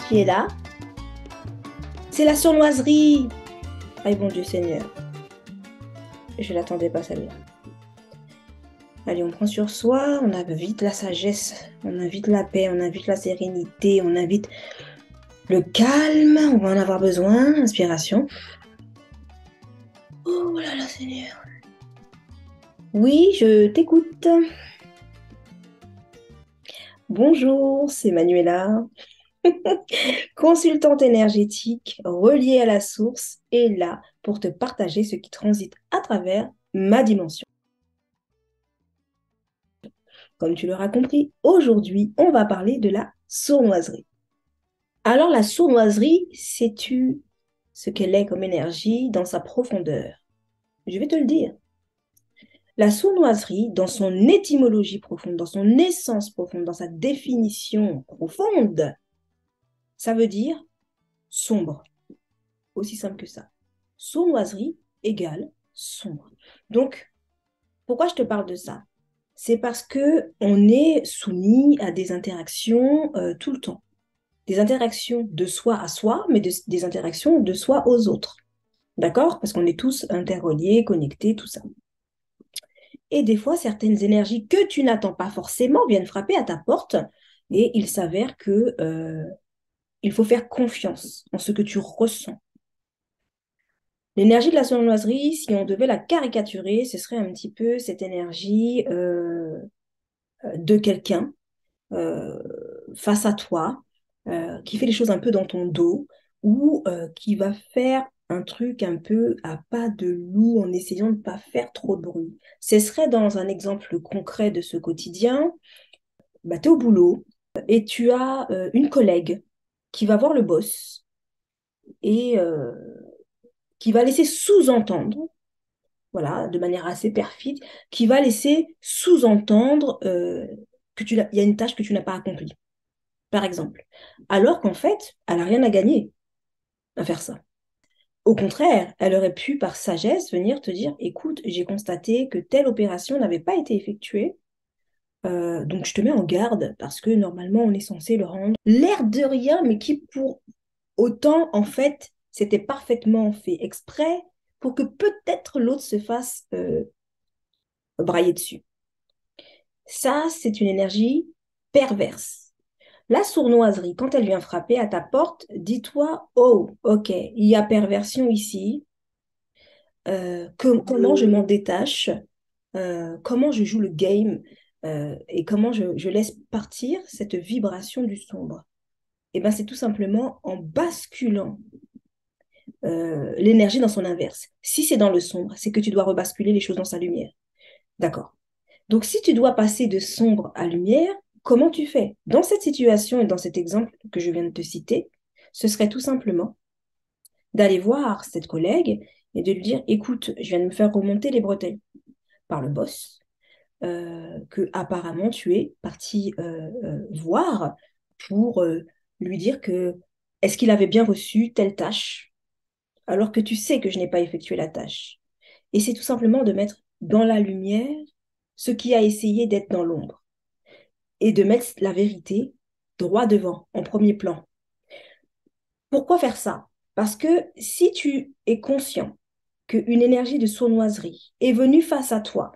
qui est là. C'est la sournoiserie. Aïe, bon Dieu Seigneur. Je l'attendais pas celle-là. Allez, on prend sur soi, on invite la sagesse, on invite la paix, on invite la sérénité, on invite le calme, on va en avoir besoin. Inspiration. Oh là là Seigneur. Oui, je t'écoute. Bonjour, c'est Manuela, consultante énergétique reliée à la source et là pour te partager ce qui transite à travers ma dimension. Comme tu l'auras compris, aujourd'hui, on va parler de la sournoiserie. Alors, la sournoiserie, sais-tu ce qu'elle est comme énergie dans sa profondeur? Je vais te le dire. La sournoiserie, dans son étymologie profonde, dans son essence profonde, dans sa définition profonde, ça veut dire sombre. Aussi simple que ça. Sournoiserie égale sombre. Donc, pourquoi je te parle de ça? C'est parce que on est soumis à des interactions tout le temps. Des interactions de soi à soi, mais des interactions de soi aux autres. D'accord? Parce qu'on est tous interreliés, connectés, tout ça. Et des fois, certaines énergies que tu n'attends pas forcément viennent frapper à ta porte et il s'avère que il faut faire confiance en ce que tu ressens. L'énergie de la sournoiserie, si on devait la caricaturer, ce serait un petit peu cette énergie de quelqu'un euh, face à toi, qui fait les choses un peu dans ton dos, ou qui va faire un truc un peu à pas de loup en essayant de ne pas faire trop de bruit. Ce serait dans un exemple concret de ce quotidien, bah, tu es au boulot et tu as une collègue qui va voir le boss et qui va laisser sous-entendre, voilà, de manière assez perfide, qui va laisser sous-entendre il y a une tâche que tu n'as pas accomplie, par exemple. Alors qu'en fait, elle n'a rien à gagner à faire ça. Au contraire, elle aurait pu, par sagesse, venir te dire, écoute, j'ai constaté que telle opération n'avait pas été effectuée, donc je te mets en garde parce que normalement, on est censé le rendre. L'air de rien, mais qui pour autant, en fait, c'était parfaitement fait exprès pour que peut-être l'autre se fasse brailler dessus. Ça, c'est une énergie perverse. La sournoiserie, quand elle vient frapper à ta porte, dis-toi, oh, ok, il y a perversion ici. Comment je m'en détache, comment je joue le game et comment je laisse partir cette vibration du sombre. Et ben, c'est tout simplement en basculant l'énergie dans son inverse. Si c'est dans le sombre, c'est que tu dois rebasculer les choses dans sa lumière. D'accord. Donc, si tu dois passer de sombre à lumière, comment tu fais? Dans cette situation et dans cet exemple que je viens de te citer, ce serait tout simplement d'aller voir cette collègue et de lui dire, écoute, je viens de me faire remonter les bretelles par le boss, que apparemment tu es parti voir pour lui dire que est-ce qu'il avait bien reçu telle tâche, alors que tu sais que je n'ai pas effectué la tâche. Et c'est tout simplement de mettre dans la lumière ce qui a essayé d'être dans l'ombre et de mettre la vérité droit devant, en premier plan. Pourquoi faire ça? Parce que si tu es conscient qu'une énergie de sournoiserie est venue face à toi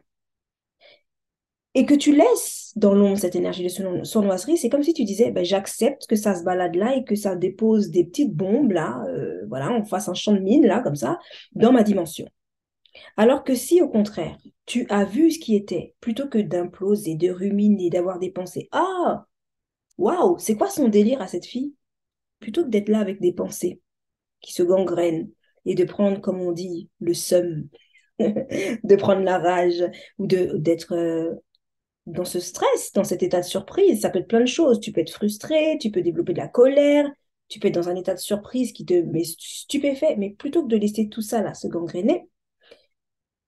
et que tu laisses dans l'ombre cette énergie de sournoiserie, c'est comme si tu disais, ben, j'accepte que ça se balade là et que ça dépose des petites bombes là, voilà, on fasse un champ de mine là, comme ça, dans ma dimension. Alors que si, au contraire, tu as vu ce qui était, plutôt que d'imploser, de ruminer, d'avoir des pensées, ah, waouh, c'est quoi son délire à cette fille? Plutôt que d'être là avec des pensées qui se gangrènent et de prendre, comme on dit, le seum, de prendre la rage ou d'être dans ce stress, dans cet état de surprise. Ça peut être plein de choses. Tu peux être frustré, tu peux développer de la colère, tu peux être dans un état de surprise qui te met stupéfait. Mais plutôt que de laisser tout ça là se gangréner,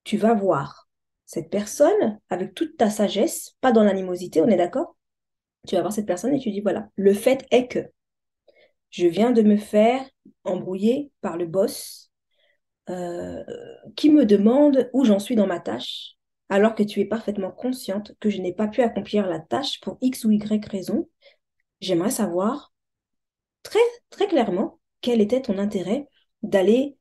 tu vas voir cette personne avec toute ta sagesse, pas dans l'animosité, on est d'accord? Tu vas voir cette personne et tu dis, voilà, le fait est que je viens de me faire embrouiller par le boss euh, qui me demande où j'en suis dans ma tâche, alors que tu es parfaitement consciente que je n'ai pas pu accomplir la tâche pour X ou Y raison. J'aimerais savoir très, très clairement quel était ton intérêt d'aller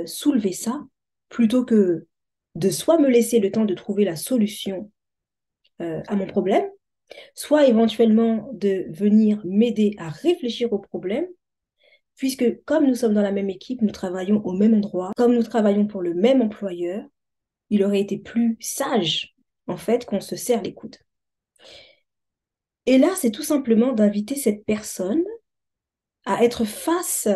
soulever ça plutôt que de soit me laisser le temps de trouver la solution à mon problème, soit éventuellement de venir m'aider à réfléchir au problème, puisque comme nous sommes dans la même équipe, nous travaillons au même endroit, comme nous travaillons pour le même employeur, il aurait été plus sage, en fait, qu'on se serre les coudes. Et là, c'est tout simplement d'inviter cette personne à être face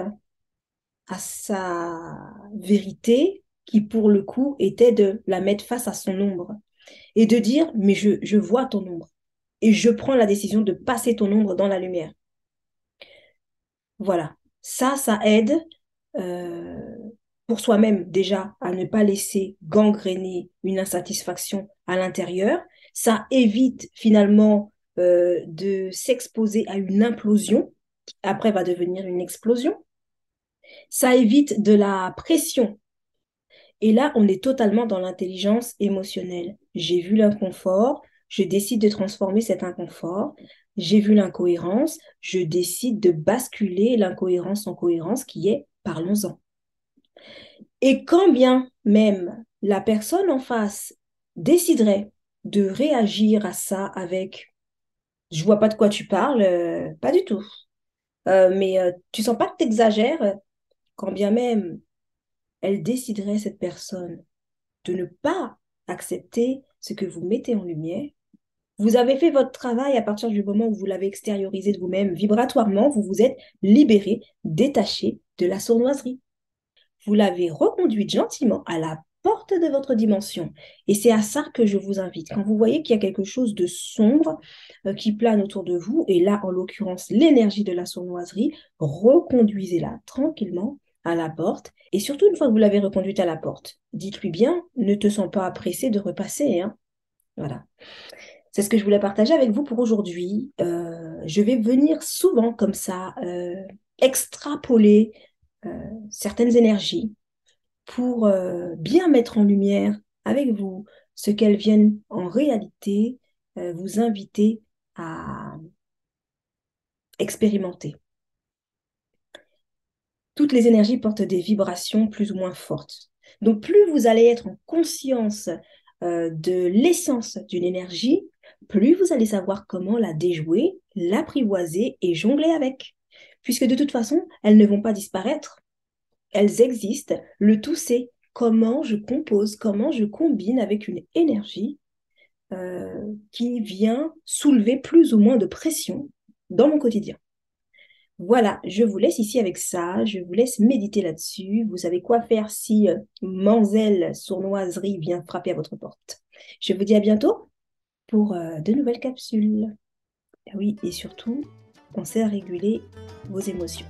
à sa vérité, qui pour le coup était de la mettre face à son ombre, et de dire, mais je vois ton ombre, et je prends la décision de passer ton ombre dans la lumière. Voilà, ça aide euh, pour soi-même déjà à ne pas laisser gangréner une insatisfaction à l'intérieur. Ça évite finalement de s'exposer à une implosion, qui après va devenir une explosion. Ça évite de la pression. Et là, on est totalement dans l'intelligence émotionnelle. J'ai vu l'inconfort, je décide de transformer cet inconfort. J'ai vu l'incohérence, je décide de basculer l'incohérence en cohérence qui est parlons-en. Et quand bien même la personne en face déciderait de réagir à ça avec je vois pas de quoi tu parles, pas du tout. Mais tu sens pas que tu exagères, quand bien même elle déciderait, cette personne, de ne pas accepter ce que vous mettez en lumière. Vous avez fait votre travail à partir du moment où vous l'avez extériorisé de vous-même vibratoirement, vous vous êtes libéré, détaché de la sournoiserie. Vous l'avez reconduite gentiment à la porte de votre dimension. Et c'est à ça que je vous invite. Quand vous voyez qu'il y a quelque chose de sombre qui plane autour de vous, et là, en l'occurrence, l'énergie de la sournoiserie, reconduisez-la tranquillement à la porte. Et surtout, une fois que vous l'avez reconduite à la porte, dites-lui bien, ne te sens pas pressé de repasser, hein. Voilà. C'est ce que je voulais partager avec vous pour aujourd'hui. Je vais venir souvent comme ça extrapoler certaines énergies pour bien mettre en lumière avec vous ce qu'elles viennent en réalité vous inviter à expérimenter. Toutes les énergies portent des vibrations plus ou moins fortes. Donc plus vous allez être en conscience de l'essence d'une énergie, plus vous allez savoir comment la déjouer, l'apprivoiser et jongler avec. Puisque de toute façon, elles ne vont pas disparaître. Elles existent. Le tout, c'est comment je compose, comment je combine avec une énergie qui vient soulever plus ou moins de pression dans mon quotidien. Voilà, je vous laisse ici avec ça. Je vous laisse méditer là-dessus. Vous savez quoi faire si Manzel sournoiserie vient frapper à votre porte. Je vous dis à bientôt pour de nouvelles capsules. Ah oui, et surtout, pensez à réguler vos émotions.